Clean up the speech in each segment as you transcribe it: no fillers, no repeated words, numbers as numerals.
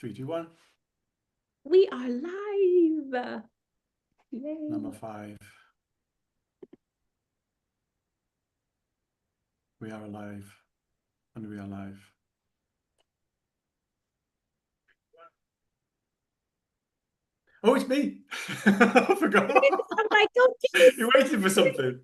Three, two, one. We are live. Yay. Number 5. We are alive. And we are live. Oh, it's me. I forgot. I'm like, don't get You're waiting for something.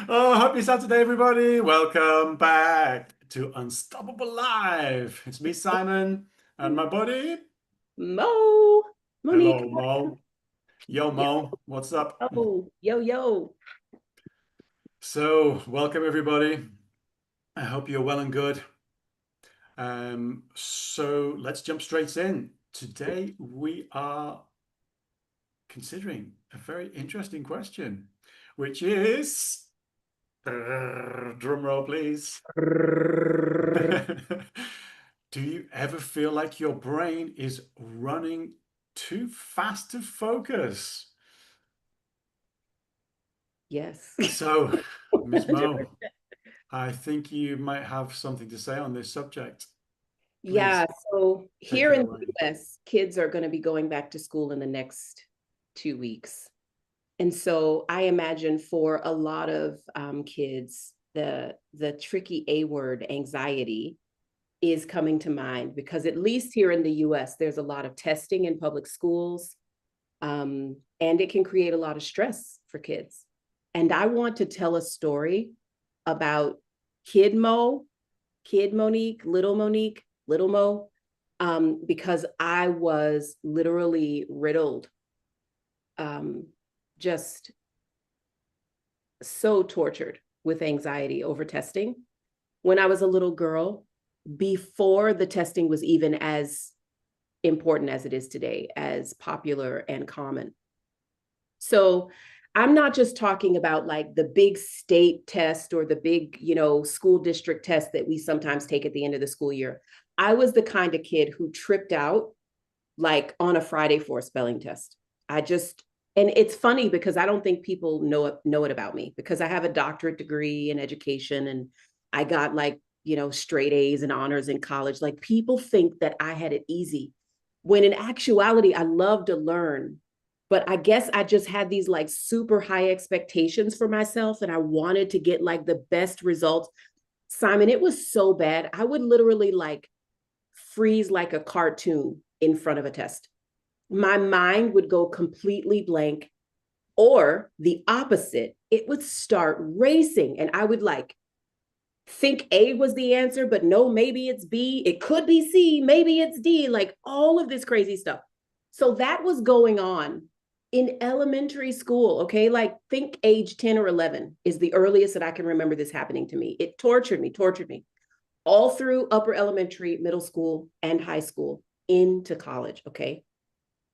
Oh, happy Saturday, everybody. Welcome back to Unstoppable Live. It's me, Simon, and my buddy. Mo. Monique. Hello, Mo. Yo, Yo, Mo. What's up? yo. So, welcome, everybody. I hope you're well and good. So let's jump straight in. Today we are considering a very interesting question, which is, drum roll, please. Do you ever feel like your brain is running too fast to focus? Yes. So, Miss Mo, I think you might have something to say on this subject. Yeah, Please so take here it in away. the US, kids are going to be going back to school in the next 2 weeks. And so I imagine for a lot of kids, the tricky A word, anxiety, is coming to mind because at least here in the US, there's a lot of testing in public schools, and it can create a lot of stress for kids. And I want to tell a story about Kid Mo, Kid Monique, Little Mo, because I was literally riddled, just so tortured with anxiety over testing when I was a little girl, before the testing was even as important as it is today, as popular and common. So I'm not just talking about like the big state test or the big, school district test that we sometimes take at the end of the school year. I was the kind of kid who tripped out like on a Friday for a spelling test. And it's funny because I don't think people know it about me because I have a doctorate degree in education and I got like, straight A's and honors in college. Like people think that I had it easy when in actuality, I love to learn. But I guess I just had these like super high expectations for myself and I wanted to get like the best results. Simon, it was so bad. I would literally like freeze like a cartoon in front of a test. My mind would go completely blank, or the opposite, it would start racing and I would like think A was the answer, but no, maybe it's B. It could be C, maybe it's D, like all of this crazy stuff. So that was going on in elementary school, okay? Like think age 10 or 11 is the earliest that I can remember this happening to me. It tortured me all through upper elementary, middle school, and high school into college, okay?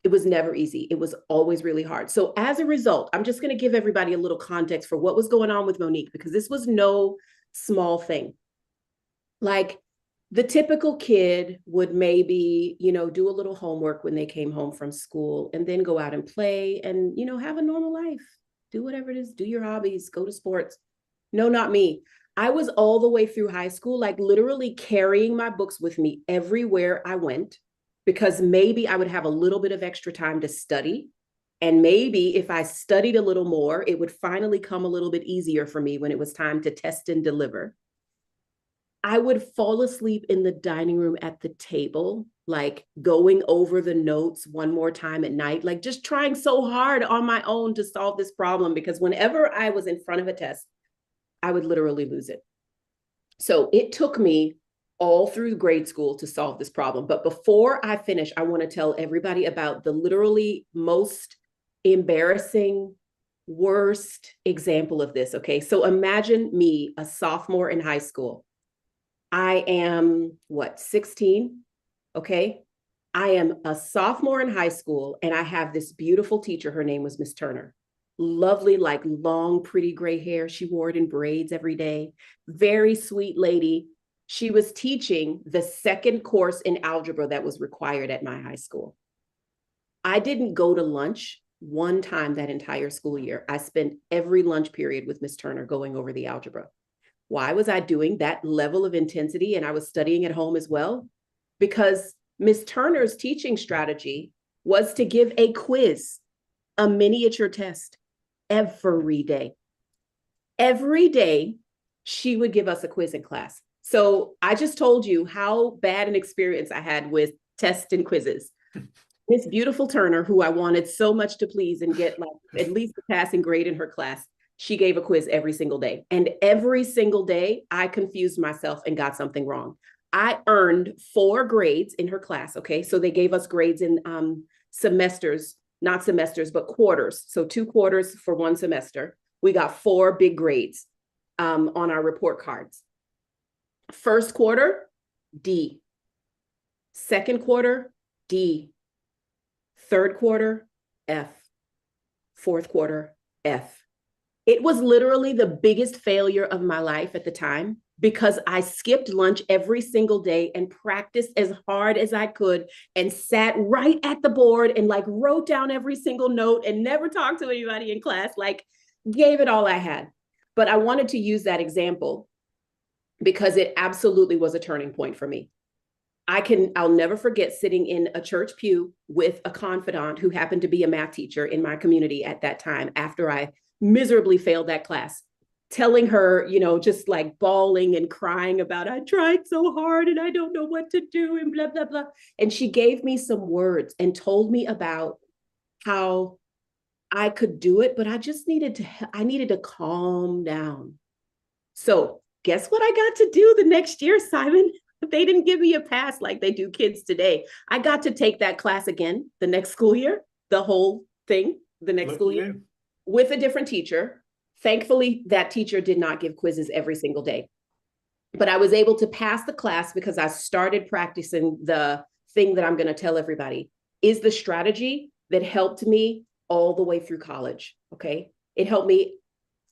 It was never easy. It was always really hard. So as a result, I'm just going to give everybody a little context for what was going on with Monique because this was no small thing. Like the typical kid would maybe, do a little homework when they came home from school and then go out and play and, have a normal life. Do whatever it is, do your hobbies, go to sports. No, not me. I was all the way through high school, like literally carrying my books with me everywhere I went because maybe I would have a little bit of extra time to study. And maybe if I studied a little more, it would finally come a little bit easier for me when it was time to test and deliver. I would fall asleep in the dining room at the table, like going over the notes one more time at night, like just trying so hard on my own to solve this problem because whenever I was in front of a test, I would literally lose it. So it took me all through grade school to solve this problem. But before I finish, I want to tell everybody about the literally most embarrassing, worst example of this. Okay. So imagine me, a sophomore in high school. I am 16? Okay. I am a sophomore in high school and I have this beautiful teacher. Her name was Miss Turner. Lovely, like long, pretty gray hair. She wore it in braids every day. Very sweet lady. She was teaching the second course in algebra that was required at my high school. I didn't go to lunch one time that entire school year. I spent every lunch period with Miss Turner going over the algebra. Why was I doing that level of intensity? And I was studying at home as well, because Miss Turner's teaching strategy was to give a quiz, a miniature test every day. Every day, she would give us a quiz in class. So I just told you how bad an experience I had with tests and quizzes. Miss Beautiful Turner, who I wanted so much to please and get like at least a passing grade in her class, she gave a quiz every single day. And every single day, I confused myself and got something wrong. I earned 4 grades in her class. Okay. So they gave us grades in semesters, not semesters, but quarters. So 2 quarters for 1 semester. We got 4 big grades on our report cards. First quarter, D. Second quarter, D. Third quarter, F. Fourth quarter, F. It was literally the biggest failure of my life at the time, because I skipped lunch every single day and practiced as hard as I could and sat right at the board and like wrote down every single note and never talked to anybody in class, like gave it all I had. But I wanted to use that example because it absolutely was a turning point for me. I'll never forget sitting in a church pew with a confidant who happened to be a math teacher in my community at that time, after I miserably failed that class, telling her, you know, just like bawling and crying about, I tried so hard and I don't know what to do and blah, blah, blah. And she gave me some words and told me about how I could do it, but I needed to calm down. So guess what I got to do the next year, Simon? They didn't give me a pass like they do kids today. I got to take that class again the next school year, the whole thing, the next school year, with a different teacher. Thankfully, that teacher did not give quizzes every single day. But I was able to pass the class because I started practicing the thing that I'm going to tell everybody is the strategy that helped me all the way through college. Okay. It helped me.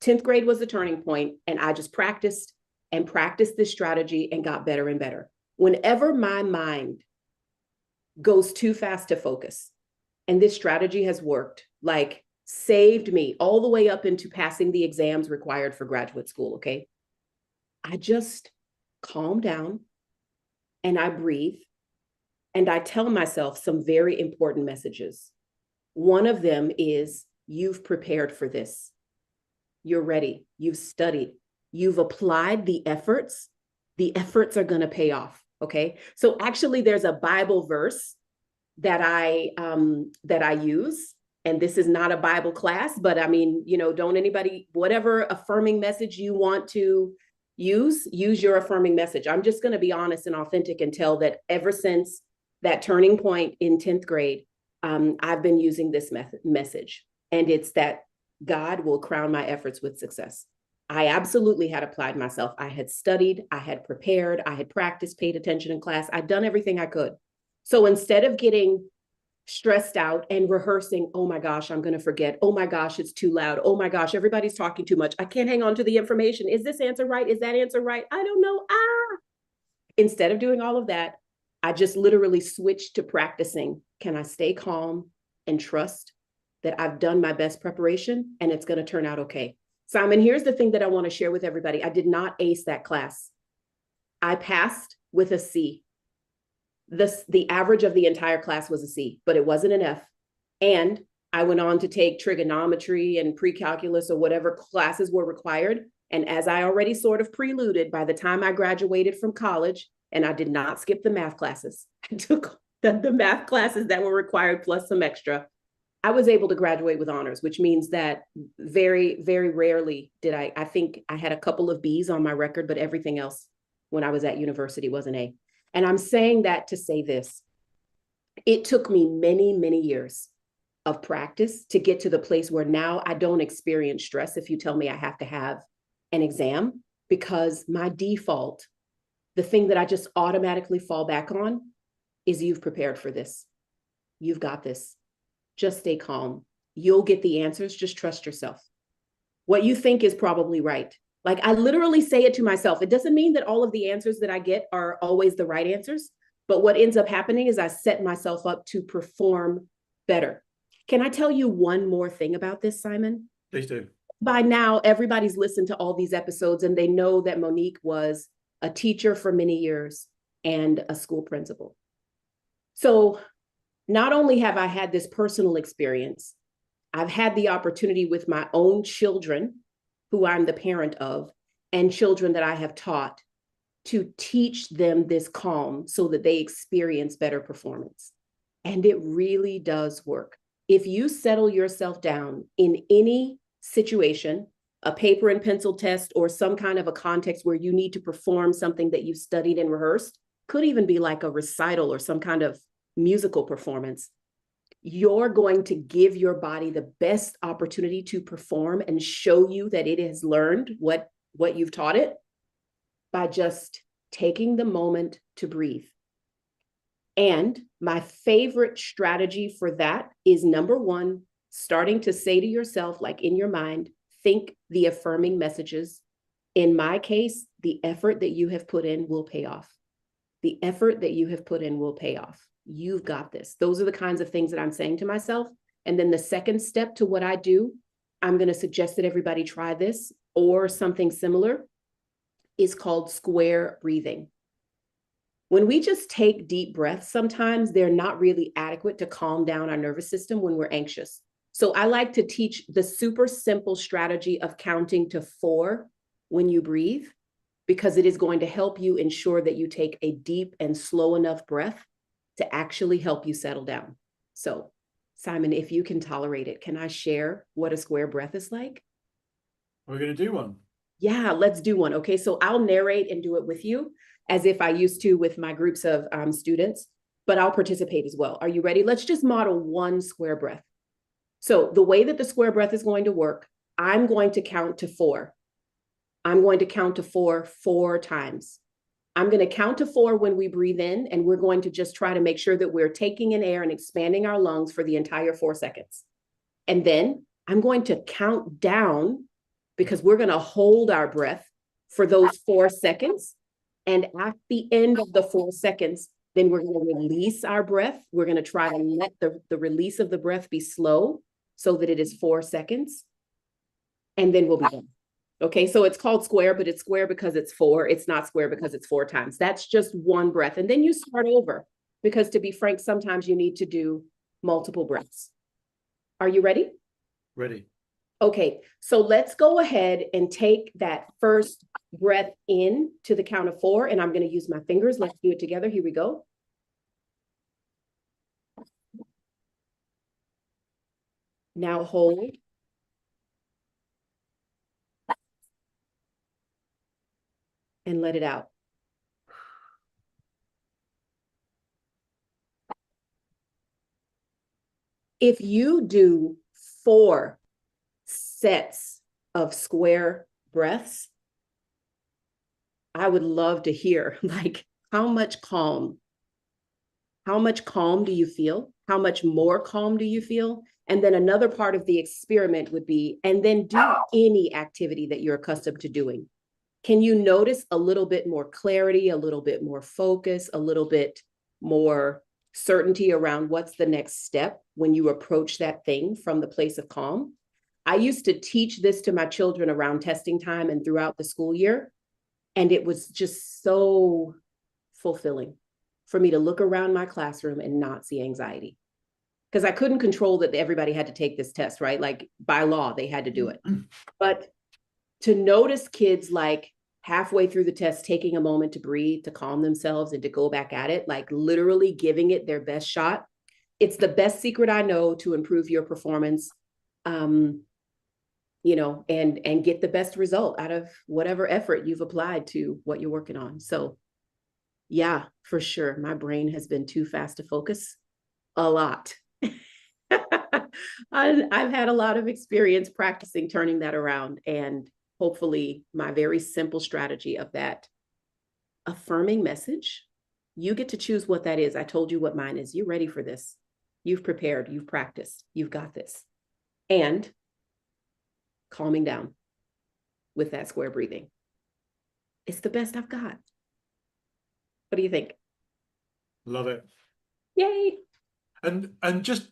10th grade was the turning point, and I just practiced and practiced this strategy and got better and better. Whenever my mind goes too fast to focus, and this strategy has worked, like saved me all the way up into passing the exams required for graduate school. Okay. I just calm down and I breathe and I tell myself some very important messages. One of them is, you've prepared for this. You're ready. You've studied. You've applied the efforts. The efforts are going to pay off. Okay. So actually there's a Bible verse that I use, and this is not a Bible class, but I mean, you know, don't anybody, whatever affirming message you want to use your affirming message. I'm just going to be honest and authentic and tell that ever since that turning point in 10th grade, I've been using this message, and it's that God will crown my efforts with success. I absolutely had applied myself. I had studied, I had prepared, I had practiced, paid attention in class. I'd done everything I could. So instead of getting stressed out and rehearsing, oh my gosh, I'm going to forget. Oh my gosh, it's too loud. Oh my gosh, everybody's talking too much. I can't hang on to the information. Is this answer right? Is that answer right? I don't know. Instead of doing all of that, I just literally switched to practicing. Can I stay calm and trust that I've done my best preparation and it's going to turn out okay? Simon, here's the thing that I want to share with everybody. I did not ace that class. I passed with a C. The average of the entire class was a C, but it wasn't an F. And I went on to take trigonometry and pre-calculus or whatever classes were required. And as I already sort of preluded, by the time I graduated from college, and I did not skip the math classes, I took the math classes that were required plus some extra, I was able to graduate with honors, which means that very, very rarely did I think I had a couple of B's on my record, but everything else when I was at university was an A. And I'm saying that to say this. It took me many, many years of practice to get to the place where now I don't experience stress if you tell me I have to have an exam, because my default, the thing that I just automatically fall back on, is you've prepared for this. You've got this. Just stay calm. You'll get the answers. Just trust yourself. What you think is probably right. Like, I literally say it to myself. It doesn't mean that all of the answers that I get are always the right answers, but what ends up happening is I set myself up to perform better. Can I tell you one more thing about this, Simon? Please do. by now, everybody's listened to all these episodes and they know that Monique was a teacher for many years and a school principal. So not only have I had this personal experience, I've had the opportunity with my own children, who I'm the parent of, and children that I have taught, to teach them this calm so that they experience better performance. And it really does work. If you settle yourself down in any situation, a paper and pencil test, or some kind of a context where you need to perform something that you've studied and rehearsed, could even be like a recital or some kind of musical performance, you're going to give your body the best opportunity to perform and show you that it has learned what you've taught it by just taking the moment to breathe. And my favorite strategy for that is, number one, starting to say to yourself, like in your mind, think the affirming messages. In my case, the effort that you have put in will pay off. The effort that you have put in will pay off. You've got this. Those are the kinds of things that I'm saying to myself. And then the second step to what I do, I'm going to suggest that everybody try this or something similar, is called square breathing. When we just take deep breaths, sometimes they're not really adequate to calm down our nervous system when we're anxious. So I like to teach the super simple strategy of counting to 4 when you breathe, because it is going to help you ensure that you take a deep and slow enough breath to actually help you settle down. So, Simon, if you can tolerate it, can I share what a square breath is like? We're going to do one. Yeah, let's do one. Okay, so I'll narrate and do it with you as if I used to with my groups of students, but I'll participate as well. Are you ready? Let's just model one square breath. So the way that the square breath is going to work, I'm going to count to 4. I'm going to count to 4 times. I'm going to count to 4 when we breathe in, and we're going to just try to make sure that we're taking in air and expanding our lungs for the entire 4 seconds. And then I'm going to count down, because we're going to hold our breath for those 4 seconds. And at the end of the 4 seconds, then we're going to release our breath. We're going to try to let the release of the breath be slow so that it is 4 seconds. And then we'll be done. Okay, so it's called square, but it's square because it's 4. It's not square because it's 4 times. That's just one breath. And then you start over, because to be frank, sometimes you need to do multiple breaths. Are you ready? Ready. Okay, so let's go ahead and take that first breath in to the count of 4, and I'm going to use my fingers. Let's do it together. Here we go. Now hold. And let it out. If you do 4 sets of square breaths, I would love to hear, like, how much calm do you feel? How much more calm do you feel? And then another part of the experiment would be, and then do any activity that you're accustomed to doing. Can you notice a little bit more clarity, a little bit more focus, a little bit more certainty around what's the next step when you approach that thing from the place of calm? I used to teach this to my children around testing time and throughout the school year. And it was just so fulfilling for me to look around my classroom and not see anxiety. Because I couldn't control that everybody had to take this test, right? Like by law, they had to do it. But to notice kids like halfway through the test, taking a moment to breathe, to calm themselves and to go back at it, like literally giving it their best shot. It's the best secret I know to improve your performance, you know, and get the best result out of whatever effort you've applied to what you're working on. So yeah, for sure. My brain has been too fast to focus a lot. I've had a lot of experience practicing turning that around, and hopefully my very simple strategy of that affirming message, you get to choose what that is. I told you what mine is. You're ready for this. You've prepared, you've practiced, you've got this. And calming down with that square breathing. It's the best I've got. What do you think? Love it. Yay. And just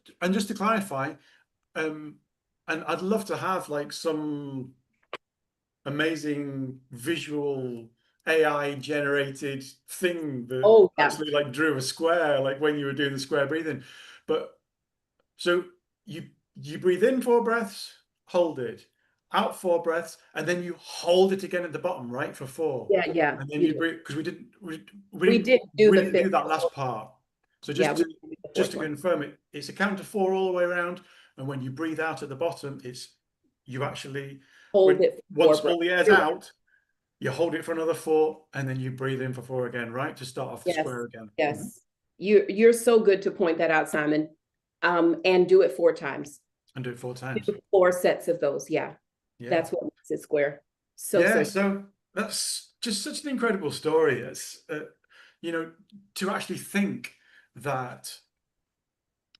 to clarify, and I'd love to have like some amazing visual AI generated thing that Oh, yeah. actually like drew a square, like when you were doing the square breathing. But so you you breathe in 4 breaths, hold it, out 4 breaths, and then you hold it again at the bottom, right, for four. Yeah, yeah, And then you you do. breathe because we We didn't did do we the didn't do fifth that before. last part. So Yeah, we did the just fourth to one. confirm it, it's a count of four all the way around. And when you breathe out at the bottom, it's you actually Hold when it for once 4 breaths. all the air's You're right. out, you hold it for another four, and then you breathe in for four again, right? To start off the Yes, square again. yes. You're so good to point that out, Simon. And do it 4 times. And do it 4 times. Do 4 sets of those. Yeah. Yeah. That's what makes it square. So, Yeah, so so that's just such an incredible story. It's, you know, to actually think that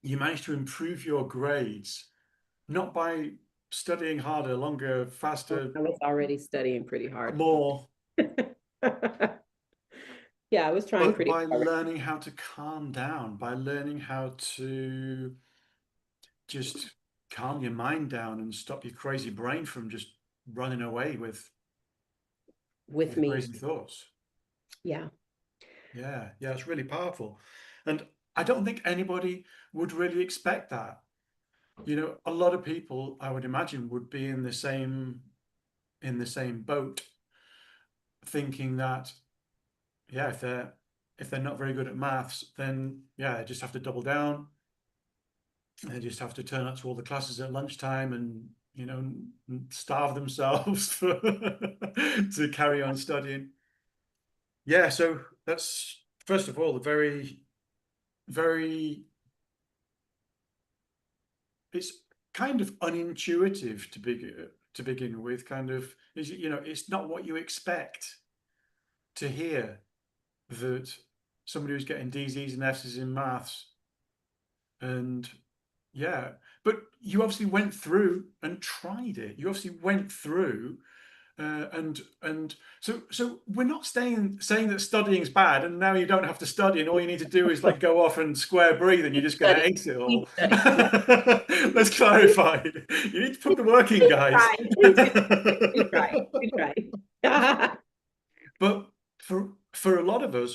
you managed to improve your grades, not by studying harder, longer, faster, I was already studying pretty hard. more, Yeah, I was trying but pretty by hard. learning how to calm down, by learning how to just calm your mind down and stop your crazy brain from just running away With with me. crazy thoughts. Yeah. Yeah, yeah, it's really powerful. And I don't think anybody would really expect that. You know, a lot of people, I would imagine, would be in the same boat, thinking that, yeah, if they're not very good at maths, then yeah, they just have to double down. They just have to turn up to all the classes at lunchtime and, you know, starve themselves to carry on studying. Yeah, so that's first of all a very, very it's kind of unintuitive to begin with. Kind of is you know it's not what you expect to hear that somebody who's getting D's, E's, and F's in maths, and yeah, but you obviously went through and tried it. You obviously went through and so we're not saying that studying's bad, and now you don't have to study, and all you need to do is like go off and square breathe, and you're just going to Study. ace it Keep all. studying. Yeah. Let's clarify. You need to put the work in, Keep guys. trying. Keep trying. Keep trying. But for a lot of us,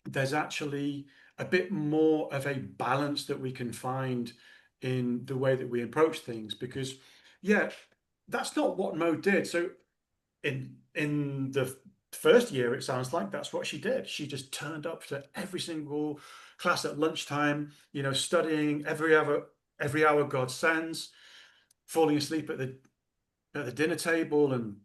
there's actually a bit more of a balance that we can find in the way that we approach things, because yeah, that's not what Mo did. So in the first year, it sounds like that's what she did. She just turned up to every single class at lunchtime, you know, studying every hour God sends, falling asleep at the dinner table and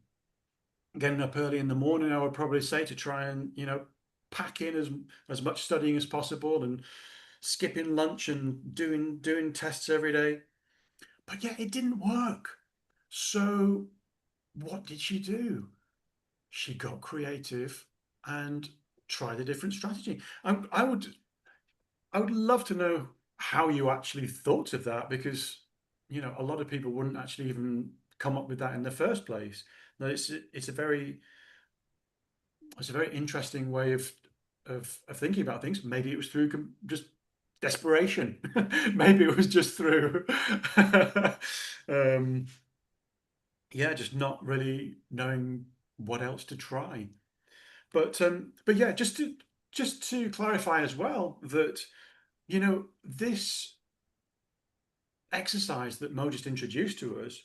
getting up early in the morning, I would probably say, to try and, you know, pack in as much studying as possible and skipping lunch and doing tests every day. But yeah, it didn't work. So what did she do? She got creative and tried a different strategy. I would love to know how you actually thought of that, because you know a lot of people wouldn't actually even come up with that in the first place. No, it's a very interesting way of thinking about things. Maybe it was through just desperation. Maybe it was just through um, yeah, just not really knowing what else to try. But yeah, just to clarify as well that you know this exercise that Mo just introduced to us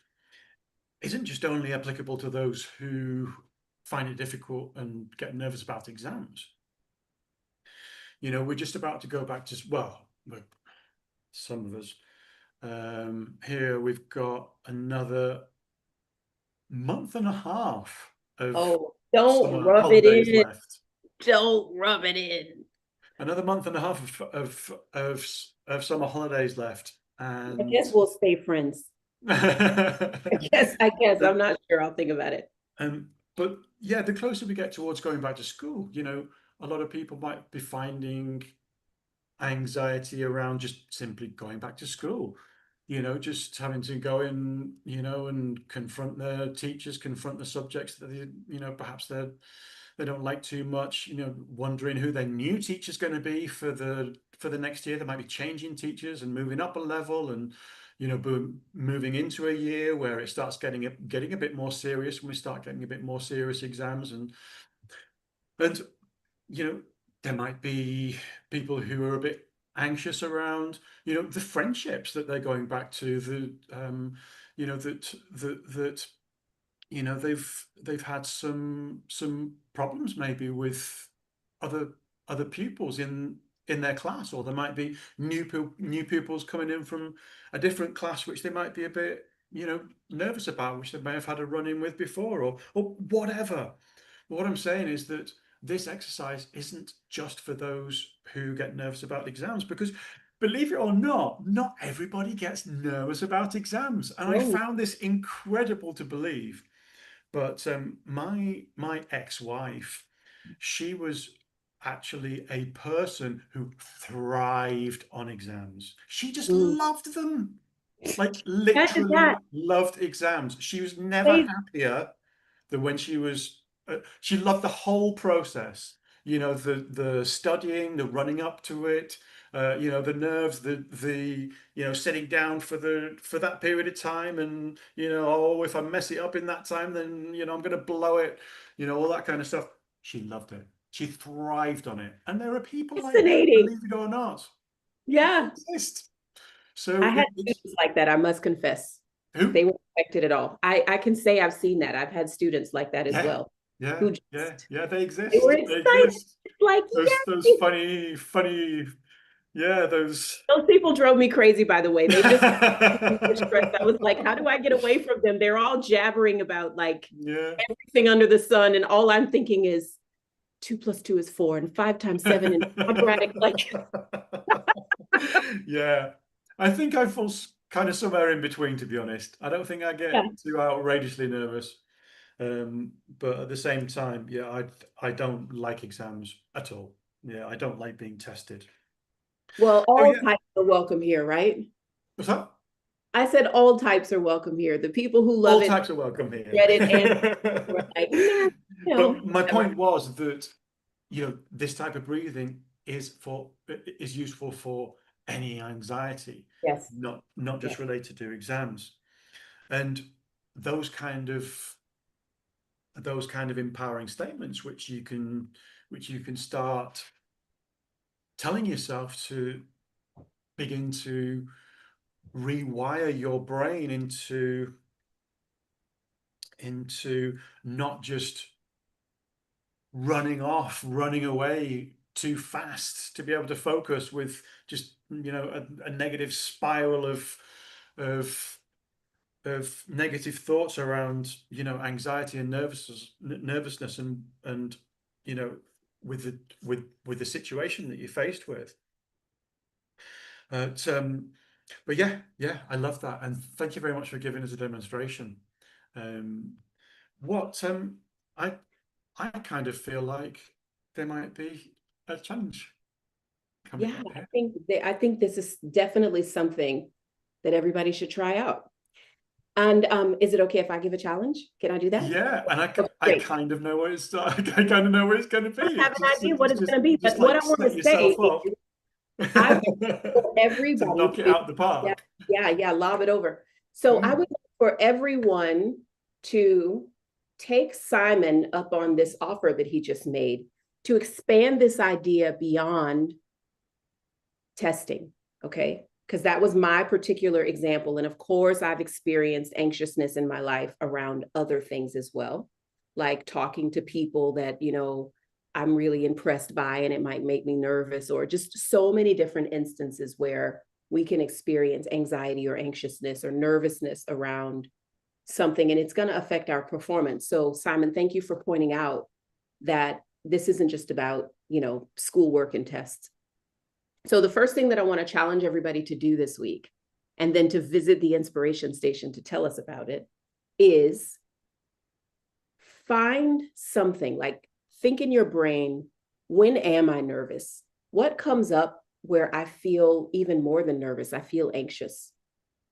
isn't just only applicable to those who find it difficult and get nervous about exams. You know, we're just about to go back to well, some of us. Here we've got another month and a half of Oh, don't summer rub it holidays in. left. Don't rub it in. Another month and a half of summer holidays left, I and guess we'll stay friends. I guess. I'm not sure. I'll think about it. but yeah, the closer we get towards going back to school, you know, a lot of people might be finding anxiety around just simply going back to school. You know, just having to go in, you know, and confront their teachers, confront the subjects that they, you know, perhaps they don't like too much. You know, wondering who their new teacher's going to be for the next year. They might be changing teachers and moving up a level, and moving into a year where it starts getting a bit more serious, when we start getting a bit more serious exams, and there might be people who are a bit anxious around the friendships that they're going back to, that they've had some problems maybe with other pupils in their class, or there might be new pupils coming in from a different class which they might be a bit nervous about, which they may have had a run in with before, or whatever. But what I'm saying is that this exercise isn't just for those who get nervous about exams, because believe it or not everybody gets nervous about exams. And I Oh, found this incredible to believe. But my ex-wife, she was actually a person who thrived on exams. She just mm. loved them, like Imagine that. literally loved exams. She was never Crazy. happier than when she loved the whole process. The studying, the running up to it, the nerves, the sitting down for that period of time, and oh, if I mess it up in that time, then I'm going to blow it, all that kind of stuff. She loved it. She thrived on it, and there are people like that, Fascinating. believe it or not. They Yeah. exist. I So had it's students like that, I must confess. who? They weren't affected at all. I can say I've seen that. I've had students like that as Yeah, well, yeah, who yeah, just, yeah. They they were exist. They excited. exist. It's like, Those yay. funny, yeah, those. Those people drove me crazy, by the way. They just were stressed. I was like, how do I get away from them? They're all jabbering about like Yeah. everything under the sun. And all I'm thinking is 2 + 2 is 4 and 5 × 7 and quadratic. Like, Yeah. I think I fall kind of somewhere in between, to be honest. I don't think I yeah. get too outrageously nervous. But at the same time, yeah, I don't like exams at all. Yeah, I don't like being tested. Well, Oh all yeah. types are welcome here, right? What's that? I said all types are welcome here. The people who love All it, types are welcome here. dread it, and who are like, nah, But my whatever. point was that this type of breathing is useful for any anxiety, Yes. not Yes. just related to exams. And those kind of empowering statements, which you can start telling yourself, to begin to rewire your brain into not just running away too fast to be able to focus, with just a negative spiral of negative thoughts around anxiety and nervousness, and with the situation that you're faced with. But yeah, I love that, and thank you very much for giving us a demonstration. Um, what I I kind of feel like there might be a challenge coming Yeah, up here. I think this is definitely something that everybody should try out. And is it okay if I give a challenge? Can I do that? Yeah, and Okay, I great. kind of know what I kind of know what it's going to be. I have It's an just idea what it's going to be, but what like I want set to say yourself up is I want for to everybody knock it to, out the yeah, park. yeah, lob it over. So I Mm. would like for everyone to take Simon up on this offer that he just made to expand this idea beyond testing, okay? Because that was my particular example. And of course, I've experienced anxiousness in my life around other things as well, like talking to people that, I'm really impressed by, and it might make me nervous, or just so many different instances where we can experience anxiety or anxiousness or nervousness around something, and it's going to affect our performance. So, Simon, thank you for pointing out that this isn't just about, schoolwork and tests. So the first thing that I want to challenge everybody to do this week, and then to visit the inspiration station to tell us about it, is find something, like think in your brain, when am I nervous? What comes up where I feel even more than nervous? I feel anxious.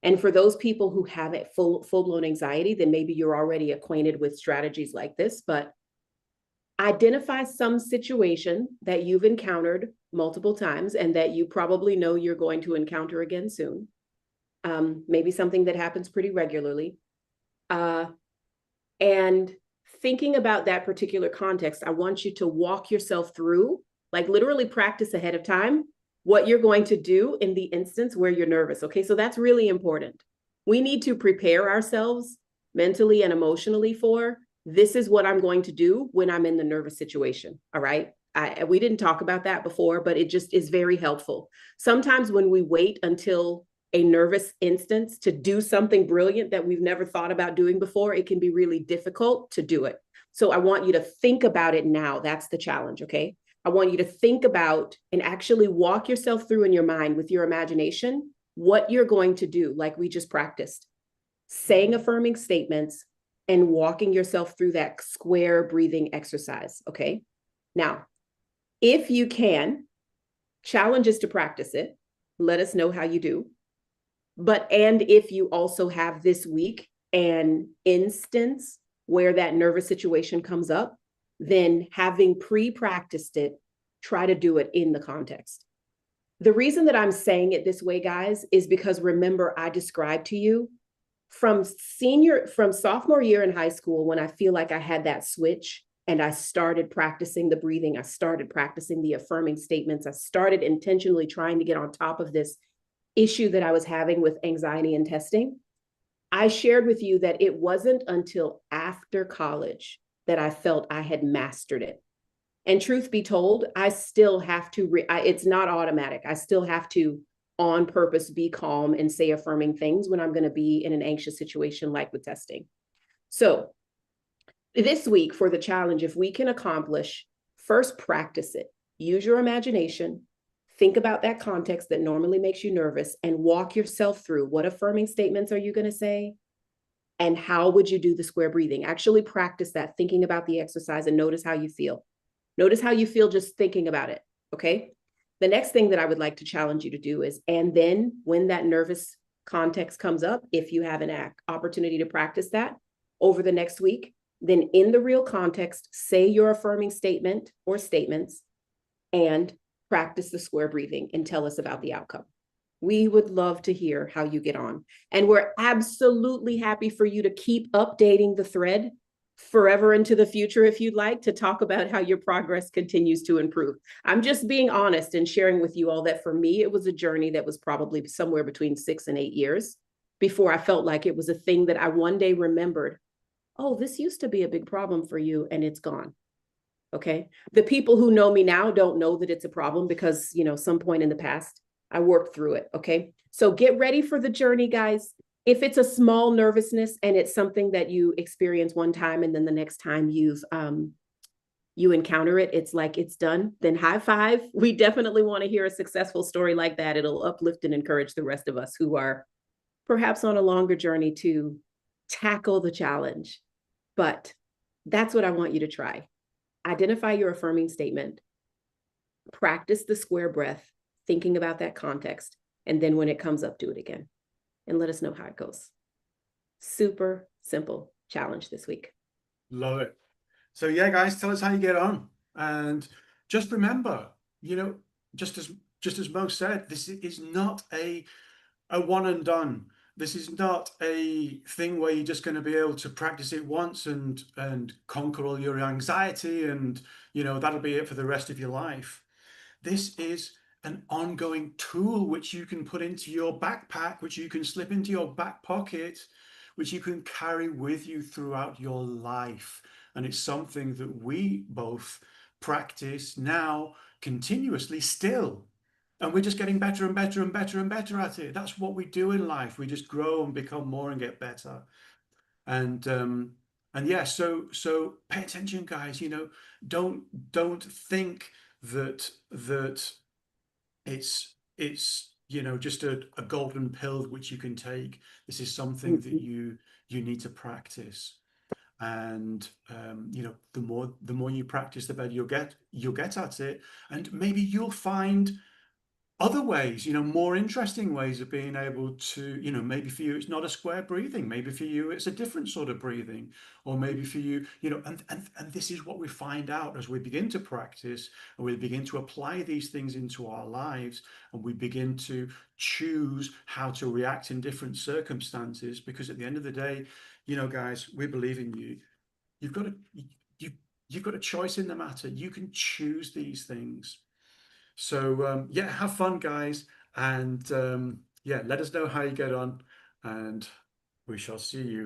And for those people who have it full-blown anxiety, then maybe you're already acquainted with strategies like this, but identify some situation that you've encountered multiple times and that you probably know you're going to encounter again soon. maybe something that happens pretty regularly. And thinking about that particular context, I want you to walk yourself through, like literally practice ahead of time, what you're going to do in the instance where you're nervous. Okay, so that's really important. We need to prepare ourselves mentally and emotionally for this is what I'm going to do when I'm in the nervous situation. All right. We didn't talk about that before, but it just is very helpful. Sometimes when we wait until a nervous instance to do something brilliant that we've never thought about doing before, it can be really difficult to do it. So I want you to think about it now. That's the challenge, okay? I want you to think about and actually walk yourself through in your mind with your imagination what you're going to do, like we just practiced, saying affirming statements and walking yourself through that square breathing exercise, okay? Now, if you can, challenge is to practice it. Let us know how you do. And if you also have this week an instance where that nervous situation comes up, then having pre-practiced it, try to do it in the context. The reason that I'm saying it this way, guys, is because remember, I described to you from sophomore year in high school, when I feel like I had that switch and I started practicing the breathing, I started practicing the affirming statements, I started intentionally trying to get on top of this issue that I was having with anxiety and testing. I shared with you that it wasn't until after college that I felt I had mastered it. And truth be told, I still have to, it's not automatic. I still have to, on purpose, be calm and say affirming things when I'm going to be in an anxious situation like with testing. So this week for the challenge, if we can accomplish, first practice it, use your imagination, think about that context that normally makes you nervous and walk yourself through what affirming statements are you going to say and how would you do the square breathing. Actually practice that, thinking about the exercise, and notice how you feel. Notice how you feel just thinking about it, okay? The next thing that I would like to challenge you to do is, and then when that nervous context comes up, if you have an opportunity to practice that over the next week, then in the real context, say your affirming statement or statements and practice the square breathing and tell us about the outcome. We would love to hear how you get on. And we're absolutely happy for you to keep updating the thread forever into the future if you'd like to talk about how your progress continues to improve. I'm just being honest and sharing with you all that for me, it was a journey that was probably somewhere between 6 and 8 years before I felt like it was a thing that I one day remembered, oh, this used to be a big problem for you and it's gone. Okay. The people who know me now don't know that it's a problem because, some point in the past, I worked through it. Okay. So get ready for the journey, guys. If it's a small nervousness and it's something that you experience one time and then the next time you encounter it, it's like it's done, then high five. We definitely want to hear a successful story like that. It'll uplift and encourage the rest of us who are perhaps on a longer journey to tackle the challenge. But that's what I want you to try. Identify your affirming statement, practice the square breath, thinking about that context, and then when it comes up, do it again. And let us know how it goes. Super simple challenge this week. Love it. So yeah, guys, tell us how you get on. And just remember, just as Mo said, this is not a one and done. This is not a thing where you're just going to be able to practice it once and conquer all your anxiety and that'll be it for the rest of your life. This is an ongoing tool which you can put into your backpack, which you can slip into your back pocket, which you can carry with you throughout your life. And it's something that we both practice now continuously still. And we're just getting better and better and better and better at it. That's what we do in life. We just grow and become more and get better. And yeah, so pay attention, guys. Don't think that it's just a golden pill which you can take. This is something that you need to practice. And the more you practice, the better you'll get at it. And maybe you'll find other ways, more interesting ways of being able to, maybe for you it's not a square breathing, maybe for you it's a different sort of breathing, or maybe for you, and this is what we find out as we begin to practice and we begin to apply these things into our lives, and we begin to choose how to react in different circumstances. Because at the end of the day, guys, we believe in you. You've got a you you've got a choice in the matter. You can choose these things. So yeah, have fun, guys, and yeah, let us know how you get on, and we shall see you